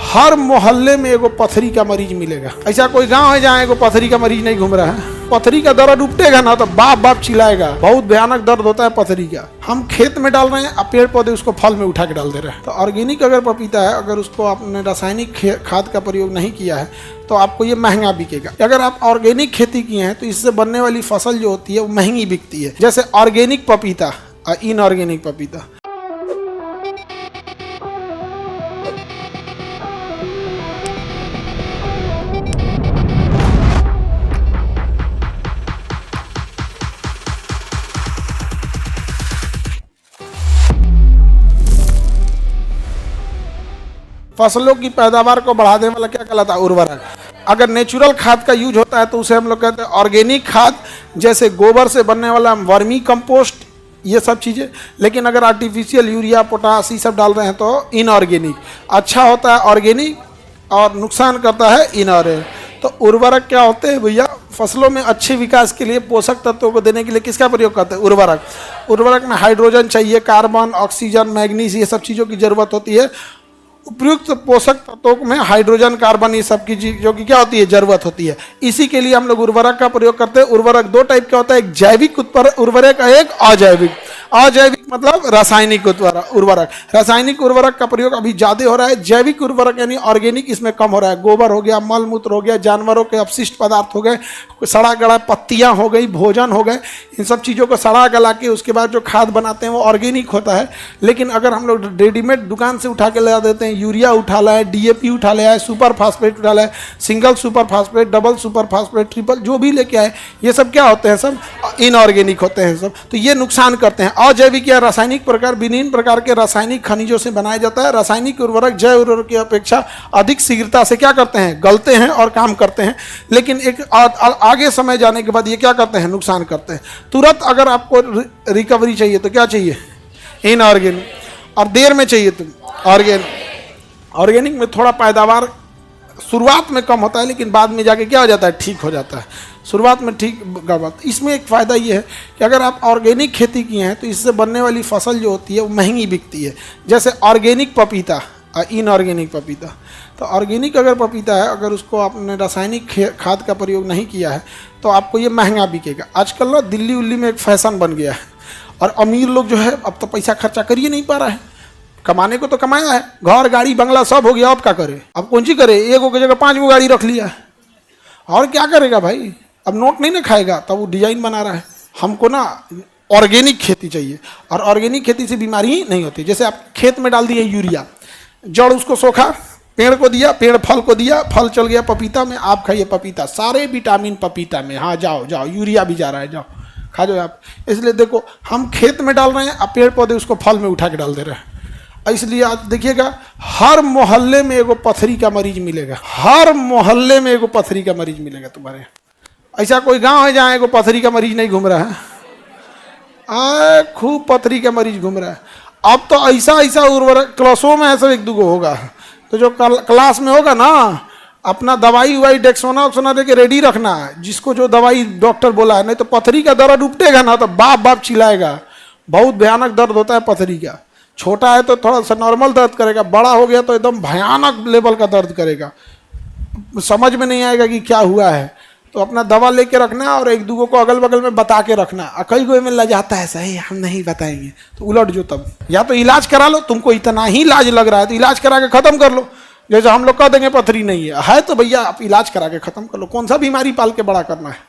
हर मोहल्ले में एगो पथरी का मरीज मिलेगा। ऐसा कोई गांव है जहाँ एगो पथरी का मरीज नहीं घूम रहा है? पथरी का दर्द उपटेगा ना तो बाप बाप चिल्लाएगा। बहुत भयानक दर्द होता है पथरी का। हम खेत में डाल रहे हैं, अब पेड़ पौधे उसको फल में उठा के डाल दे रहे हैं। तो ऑर्गेनिक अगर पपीता है, अगर उसको आपने रासायनिक खाद का प्रयोग नहीं किया है तो आपको ये महंगा बिकेगा। अगर आप ऑर्गेनिक खेती किए हैं तो इससे बनने वाली फसल जो होती है वो महंगी बिकती है। जैसे ऑर्गेनिक पपीता और इनऑर्गेनिक पपीता। फसलों की पैदावार को बढ़ाने वाला क्या कहलाता है? उर्वरक। अगर नेचुरल खाद का यूज होता है तो उसे हम लोग कहते हैं ऑर्गेनिक खाद, जैसे गोबर से बनने वाला वर्मी कंपोस्ट, ये सब चीज़ें। लेकिन अगर आर्टिफिशियल यूरिया पोटास ये सब डाल रहे हैं तो इनऑर्गेनिक। अच्छा होता है ऑर्गेनिक और नुकसान करता है इनऑर्गेनिक। तो उर्वरक क्या होते हैं भैया? फसलों में अच्छे विकास के लिए पोषक तत्वों को देने के लिए किसका प्रयोग करते हैं? उर्वरक। उर्वरक में हाइड्रोजन चाहिए, कार्बन, ऑक्सीजन, मैग्नीज, ये सब चीज़ों की जरूरत होती है। उपयुक्त पोषक तत्वों में हाइड्रोजन, कार्बन, ये सब की चीज़ों की क्या होती है? जरूरत होती है। इसी के लिए हम लोग उर्वरक का प्रयोग करते हैं। उर्वरक दो टाइप का होता है, एक जैविक उर्वरक, एक अजैविक। अजैविक मतलब रासायनिक उर्वरक। रासायनिक उर्वरक का प्रयोग अभी ज़्यादा हो रहा है। जैविक उर्वरक यानी ऑर्गेनिक इसमें कम हो रहा है। गोबर हो गया, मल मूत्र हो गया, जानवरों के अपशिष्ट पदार्थ हो गए, सड़ा गला पत्तियाँ हो गई, भोजन हो गए, इन सब चीज़ों को सड़ा गला के उसके बाद जो खाद बनाते हैं वो ऑर्गेनिक होता है। लेकिन अगर हम लोग रेडीमेड दुकान से उठा के ले देते हैं, यूरिया उठा लाए, डीएपी उठा ले आए, सुपर फास्फेट उठा लाए, single super phosphate, double super phosphate, triple, जो भी लेके आए, ये सब क्या होते हैं? सब इनऑर्गेनिक होते हैं सब। तो ये नुकसान करते हैं। अजैविक या रासायनिक प्रकार विभिन्न प्रकार के रासायनिक खनिजों से बनाया जाता है। रासायनिक उर्वरक जैव उर्वरक की अपेक्षा अधिक शीघ्रता से क्या करते हैं? गलते हैं और काम करते हैं। लेकिन एक आगे समय जाने के बाद ये क्या करते हैं? नुकसान करते हैं। तुरंत अगर आपको रिकवरी चाहिए तो क्या चाहिए? इनऑर्गेनिक। और देर में चाहिए तो ऑर्गेनिक। ऑर्गेनिक में थोड़ा पैदावार शुरुआत में कम होता है, लेकिन बाद में जाके क्या हो जाता है? ठीक हो जाता है। शुरुआत में ठीक गड़बड़। इसमें एक फ़ायदा ये है कि अगर आप ऑर्गेनिक खेती किए हैं तो इससे बनने वाली फसल जो होती है वो महंगी बिकती है। जैसे ऑर्गेनिक पपीता और इनऑर्गेनिक पपीता। तो ऑर्गेनिक अगर पपीता है, अगर उसको आपने रासायनिक खाद का प्रयोग नहीं किया है तो आपको ये महंगा बिकेगा। आजकल ना दिल्ली उल्ली में एक फैशन बन गया है, और अमीर लोग जो है अब तो पैसा खर्चा कर ही नहीं पा रहा है। कमाने को तो कमाया है, घर गाड़ी बंगला सब हो गया, अब क्या करे? अब कौन सी करे? एक की जगह 5 गाड़ी रख लिया है, और क्या करेगा भाई? अब नोट नहीं ना खाएगा, तब वो डिजाइन बना रहा है। हमको ना ऑर्गेनिक खेती चाहिए, और ऑर्गेनिक खेती से बीमारी ही नहीं होती। जैसे आप खेत में डाल दिए यूरिया, जड़ उसको सोखा, पेड़ को दिया, पेड़ फल को दिया, फल चल गया पपीता में, आप खाइए पपीता, सारे विटामिन पपीता में। हाँ जाओ जाओ, यूरिया भी जा रहा है, जाओ खा जाओ आप। इसलिए देखो, हम खेत में डाल रहे हैं, अब पेड़ पौधे उसको फल में उठा के डाल दे रहे हैं। इसलिए आज देखिएगा, हर मोहल्ले में एगो पथरी का मरीज मिलेगा। हर मोहल्ले में एगो पथरी का मरीज मिलेगा तुम्हारे। ऐसा कोई गांव है जहाँ एगो पथरी का मरीज नहीं घूम रहा है? खूब पथरी का मरीज घूम रहा है। अब तो ऐसा ऐसा उर्वरक क्लासों में ऐसा एक दूगो होगा, तो जो क्लास में होगा ना, अपना दवाई उवाई डेक्सोना उक्सोना दे के रेडी रखना है, जिसको जो दवाई डॉक्टर बोला है। नहीं तो पथरी का दर्द उपटेगा ना तो बाप बाप चिल्लाएगा। बहुत भयानक दर्द होता है पथरी का। छोटा है तो थोड़ा सा नॉर्मल दर्द करेगा, बड़ा हो गया तो एकदम भयानक लेवल का दर्द करेगा। समझ में नहीं आएगा कि क्या हुआ है। तो अपना दवा लेके रखना, और एक दूगों को अगल बगल में बता के रखना। कई कोई में लजाता है, सही हम नहीं बताएंगे, तो उलट जो तब या तो इलाज करा लो। तुमको इतना ही इलाज लग रहा है तो इलाज करा के ख़त्म कर लो। जैसे हम लोग कह देंगे पथरी नहीं है तो भैया आप इलाज करा के ख़त्म कर लो। कौन सा बीमारी पाल के बड़ा करना है?